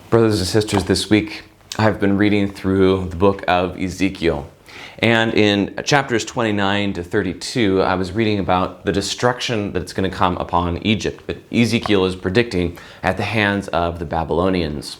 Brothers and sisters, this week I've been reading through the book of Ezekiel. And in chapters 29 to 32, I was reading about the destruction that's going to come upon Egypt, that Ezekiel is predicting at the hands of the Babylonians.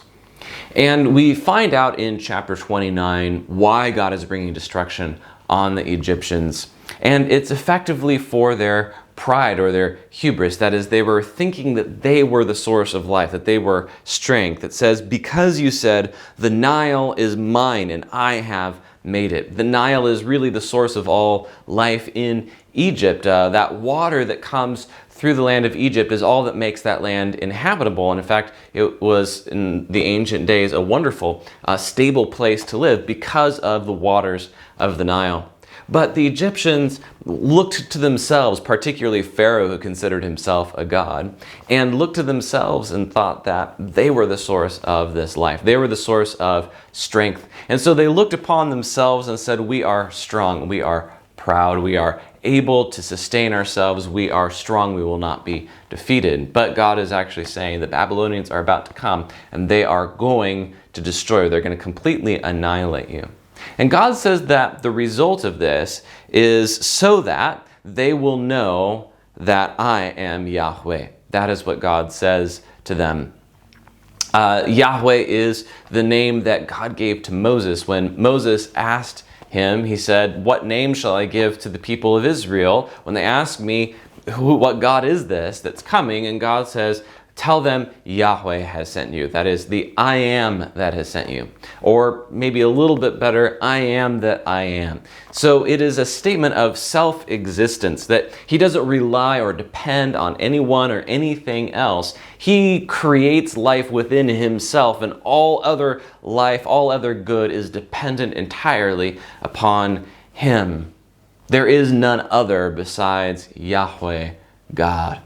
And we find out in chapter 29 why God is bringing destruction on the Egyptians. And it's effectively for their pride or their hubris. That is, they were thinking that they were the source of life, that they were strength. It says, because you said, the Nile is mine and I have made it. The Nile is really the source of all life in Egypt. That water that comes through the land of Egypt is all that makes that land inhabitable. And in fact, it was in the ancient days a wonderful, stable place to live because of the waters of the Nile. But the Egyptians looked to themselves, particularly Pharaoh, who considered himself a god, and looked to themselves and thought that they were the source of this life. They were the source of strength. And so they looked upon themselves and said, we are strong, we are proud, we are able to sustain ourselves, we are strong, we will not be defeated. But God is actually saying the Babylonians are about to come and they are going to destroy you. They're going to completely annihilate you. And God says that the result of this is so that they will know that I am Yahweh. That is what God says to them. Yahweh is the name that God gave to Moses. When Moses asked him, he said, what name shall I give to the people of Israel? When they ask me, what God is this that's coming? And God says, tell them Yahweh has sent you. That is the I am that has sent you. Or maybe a little bit better, I am that I am. So it is a statement of self-existence, that he doesn't rely or depend on anyone or anything else. He creates life within himself, and all other life, all other good is dependent entirely upon him. There is none other besides Yahweh, God.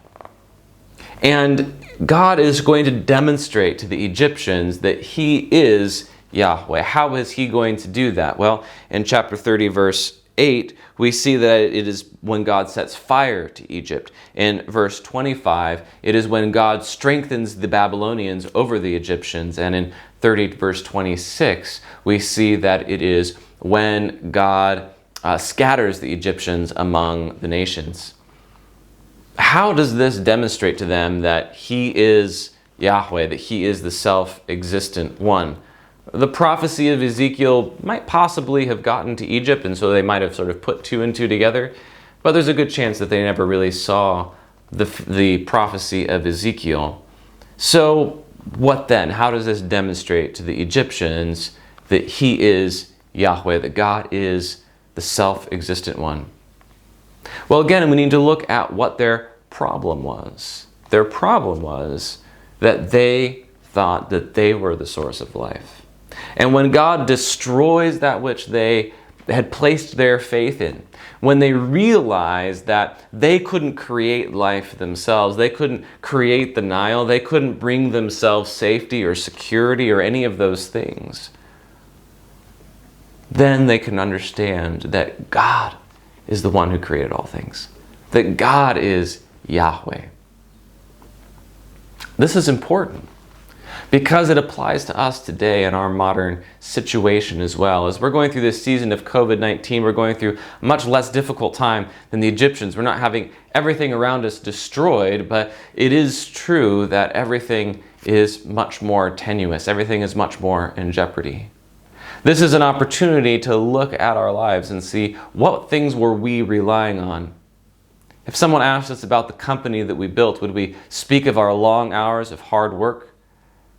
And God is going to demonstrate to the Egyptians that he is Yahweh. How is he going to do that? Well, in chapter 30, verse 8, we see that it is when God sets fire to Egypt. In verse 25, it is when God strengthens the Babylonians over the Egyptians. And in 30, verse 26, we see that it is when God scatters the Egyptians among the nations. How does this demonstrate to them that he is Yahweh, that he is the self-existent one? The prophecy of Ezekiel might possibly have gotten to Egypt, and so they might have sort of put two and two together, but there's a good chance that they never really saw the prophecy of Ezekiel. So what then? How does this demonstrate to the Egyptians that he is Yahweh, that God is the self-existent one? Well, again, we need to look at what their problem was. Their problem was that they thought that they were the source of life. And when God destroys that which they had placed their faith in, when they realized that they couldn't create life themselves, they couldn't create the Nile, they couldn't bring themselves safety or security or any of those things, then they can understand that God is the one who created all things. That God is Yahweh. This is important because it applies to us today in our modern situation as well. As we're going through this season of COVID-19, we're going through a much less difficult time than the Egyptians. We're not having everything around us destroyed, but it is true that everything is much more tenuous. Everything is much more in jeopardy. This is an opportunity to look at our lives and see what things were we relying on. If someone asked us about the company that we built, would we speak of our long hours of hard work?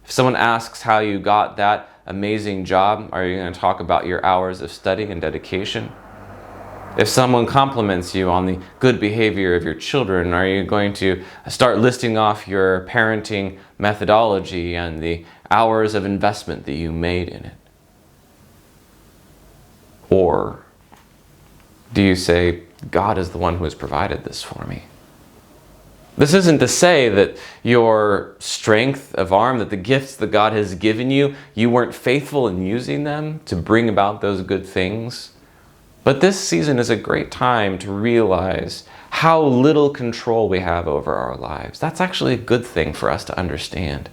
If someone asks how you got that amazing job, are you going to talk about your hours of study and dedication? If someone compliments you on the good behavior of your children, are you going to start listing off your parenting methodology and the hours of investment that you made in it? Or do you say, God is the one who has provided this for me? This isn't to say that your strength of arm, that the gifts that God has given you, you weren't faithful in using them to bring about those good things. But this season is a great time to realize how little control we have over our lives. That's actually a good thing for us to understand.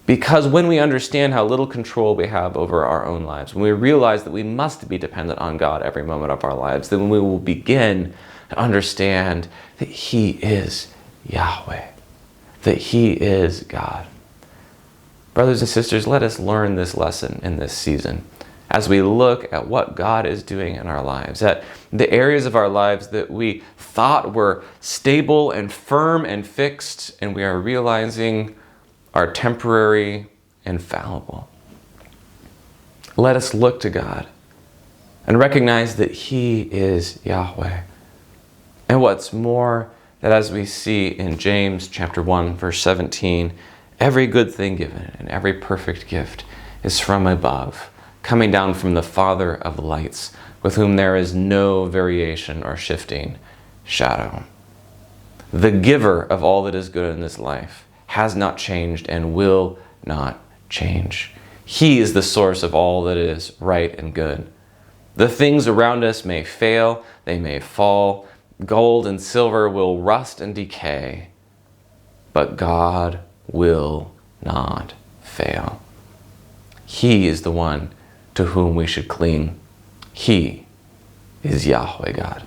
Because when we understand how little control we have over our own lives, when we realize that we must be dependent on God every moment of our lives, then we will begin to understand that He is Yahweh, that He is God. Brothers and sisters, let us learn this lesson in this season as we look at what God is doing in our lives, at the areas of our lives that we thought were stable and firm and fixed, and we are realizing are temporary and fallible. Let us look to God and recognize that He is Yahweh. And what's more, that as we see in James chapter 1, verse 17, every good thing given and every perfect gift is from above, coming down from the Father of lights, with whom there is no variation or shifting shadow. The giver of all that is good in this life has not changed and will not change. He is the source of all that is right and good. The things around us may fail, they may fall, gold and silver will rust and decay, but God will not fail. He is the one to whom we should cling. He is Yahweh God.